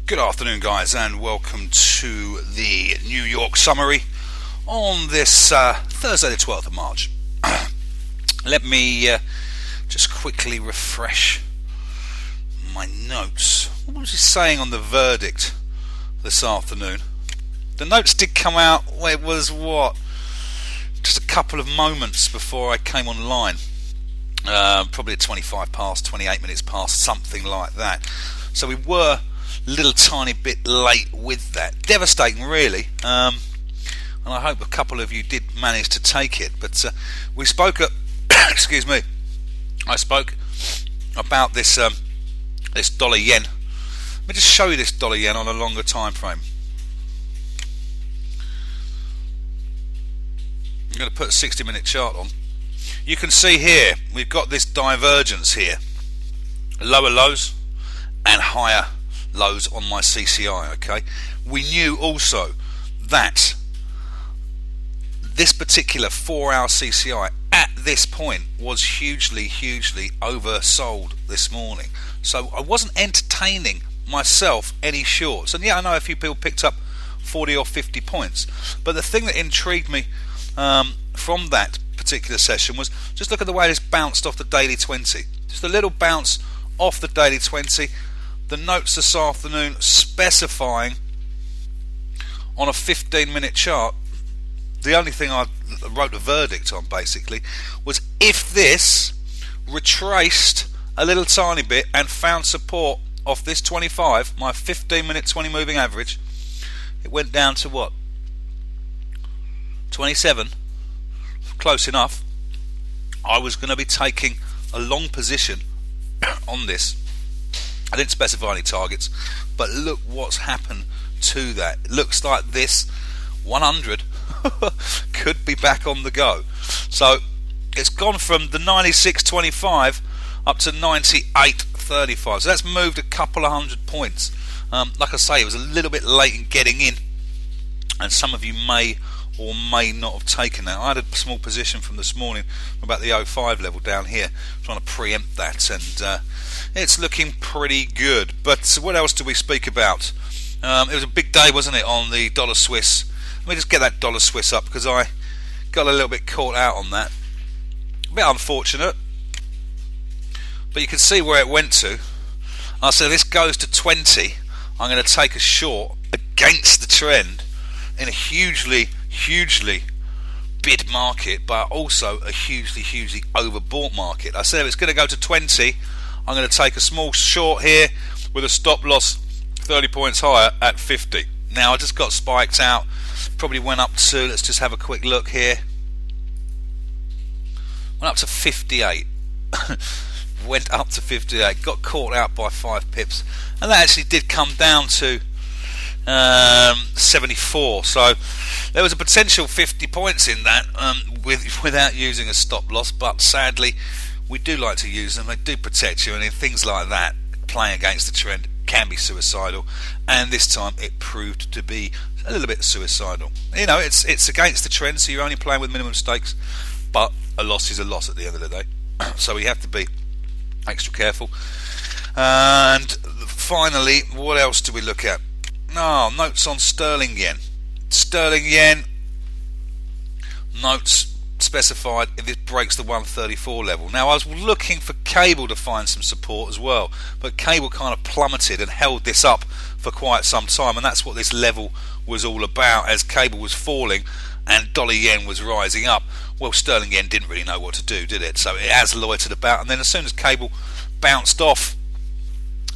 Good afternoon, guys, and welcome to the New York summary on this Thursday the 12th of March. Let me just quickly refresh my notes. What was he saying on the verdict this afternoon? The notes did come out, it was just a couple of moments before I came online. Probably at 25 past, 28 minutes past, something like that. So we were a little tiny bit late with that. Devastating, really. And I hope a couple of you did manage to take it. But we spoke excuse me. I spoke about this this dollar yen. Let me just show you this dollar yen on a longer time frame. I'm going to put a 60-minute chart on. You can see here we've got this divergence here, lower lows and higher lows on my CCI. Okay, we knew also that this particular 4-hour CCI at this point was hugely oversold this morning, so I wasn't entertaining myself any shorts. And yeah, I know a few people picked up 40 or 50 points, but the thing that intrigued me from that particular session was just look at the way this bounced off the daily 20. Just a little bounce off the daily 20. The notes this afternoon specifying on a 15-minute chart, the only thing I wrote a verdict on basically was if this retraced a little tiny bit and found support off this 25, my 15-minute 20 moving average, it went down to what? 27, close enough. I was going to be taking a long position on this. I didn't specify any targets, but look what's happened to that. It looks like this 100 could be back on the go. So it's gone from the 96.25 up to 98.35. So that's moved a couple of hundred points. Like I say, it was a little bit late in getting in, and some of you may or may not have taken that. I had a small position from this morning about the 05 level down here, trying to preempt that, and it's looking pretty good. But what else do we speak about? It was a big day, wasn't it, on the dollar Swiss? Let me just get that dollar Swiss up because I got a little bit caught out on that. A bit unfortunate, but you can see where it went to. I said this goes to 20. I'm going to take a short against the trend in a hugely bid market, but also a hugely overbought market. I said if it's going to go to 20, I'm going to take a small short here with a stop loss 30 points higher at 50. Now I just got spiked out, probably went up to, let's just have a quick look here, went up to 58. Went up to 58, got caught out by 5 pips, and that actually did come down to 74. So there was a potential 50 points in that without using a stop loss, but sadly we do like to use them. They do protect you, and in things like that, playing against the trend can be suicidal, and this time it proved to be a little bit suicidal. You know, it's against the trend, so you're only playing with minimum stakes, but a loss is a loss at the end of the day. So we have to be extra careful. And finally, what else do we look at? Notes on sterling yen. Sterling yen notes specified if it breaks the 134 level. Now I was looking for cable to find some support as well, but cable kind of plummeted and held this up for quite some time, and that's what this level was all about, as cable was falling and dollar yen was rising up. Well, sterling yen didn't really know what to do, did it? So it has loitered about, and then as soon as cable bounced off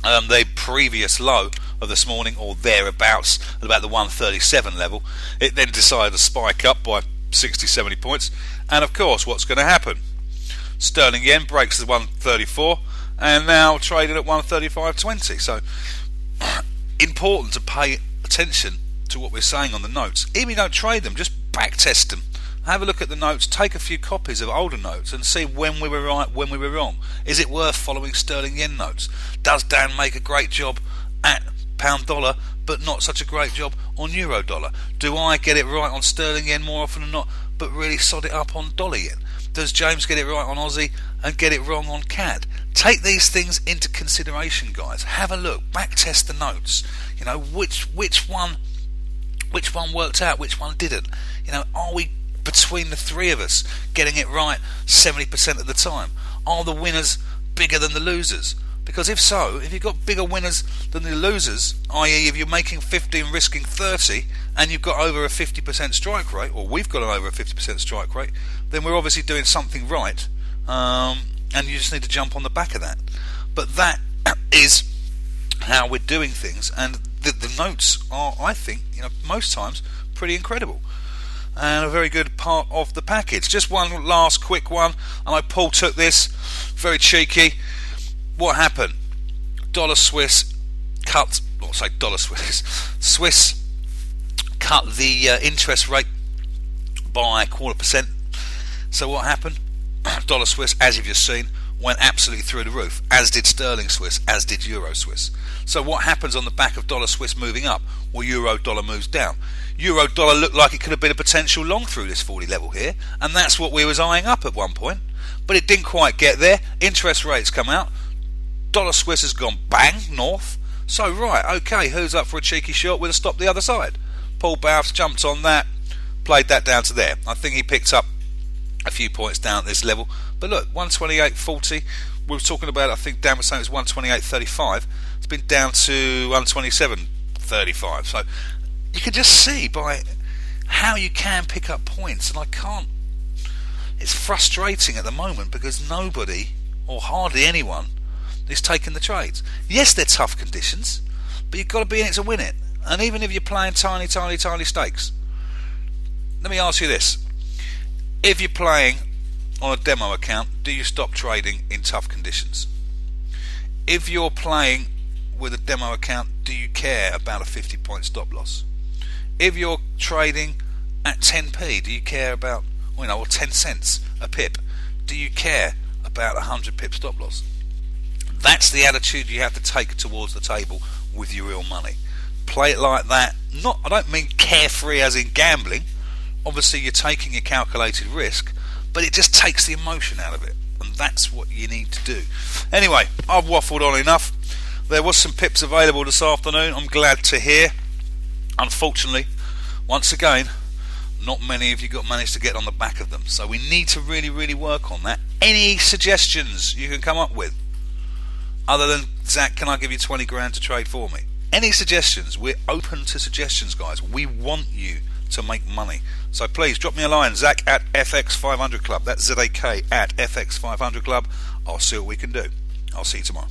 the previous low of this morning or thereabouts at about the 137 level, it then decided to spike up by 60-70 points. And of course, what's going to happen? Sterling yen breaks the 134 and now trading at 135.20. So important to pay attention to what we're saying on the notes. Even if you don't trade them, just back test them. Have a look at the notes, take a few copies of older notes and see when we were right, when we were wrong. Is it worth following sterling yen notes? Does Dan make a great job at pound dollar but not such a great job on euro dollar? Do I get it right on sterling yen more often than not but really sod it up on dollar yen? Does James get it right on Aussie and get it wrong on CAD? Take these things into consideration, guys. Have a look, back test the notes. You know, which one worked out, which one didn't. You know, are we between the three of us getting it right 70% of the time? Are the winners bigger than the losers? Because if so, if you've got bigger winners than the losers, i.e. if you're making 50 and risking 30 and you've got over a 50% strike rate, or we've got an over a 50% strike rate, then we're obviously doing something right, and you just need to jump on the back of that. But that is how we're doing things, and the notes are, I think, you know, most times pretty incredible and a very good part of the package. Just one last quick one. I know Paul took this very cheeky. What happened? Dollar Swiss cut, or say dollar Swiss cut the interest rate by 0.25%. So what happened? Dollar Swiss, as you've just seen, went absolutely through the roof, as did sterling Swiss, as did euro Swiss. So what happens on the back of dollar Swiss moving up? Well, euro dollar moves down. Euro dollar looked like it could have been a potential long through this 40 level here, and that's what we was eyeing up at one point, but it didn't quite get there. Interest rates come out, dollar Swiss has gone bang north. So right, okay, who's up for a cheeky shot with a stop the other side? Paul Bowles jumped on that, played that down to there. I think he picked up a few points down at this level, but look, 128.40. We were talking about, I think Dan was saying it was 128.35. It's been down to 127.35. So you can just see by how you can pick up points, and I can't. It's frustrating at the moment because nobody, or hardly anyone, is taking the trades. Yes, they're tough conditions, but you've got to be in it to win it. And even if you're playing tiny stakes, let me ask you this: if you're playing on a demo account, do you stop trading in tough conditions? If you're playing with a demo account, do you care about a 50-point stop loss? If you're trading at 10p, do you care about, or 10 cents a pip? Do you care about a 100 pip stop loss? That's the attitude you have to take towards the table with your real money. Play it like that. I don't mean carefree as in gambling. Obviously you're taking a calculated risk, but it just takes the emotion out of it, and that's what you need to do. Anyway, I've waffled on enough. There was some pips available this afternoon, I'm glad to hear. Unfortunately, once again, not many of you managed to get on the back of them, so we need to really work on that. Any suggestions you can come up with, other than, Zach, can I give you 20 grand to trade for me? Any suggestions? We're open to suggestions, guys. We want you to make money. So please drop me a line, Zach at FX500 Club. That's ZAK at FX500 Club. I'll see what we can do. I'll see you tomorrow.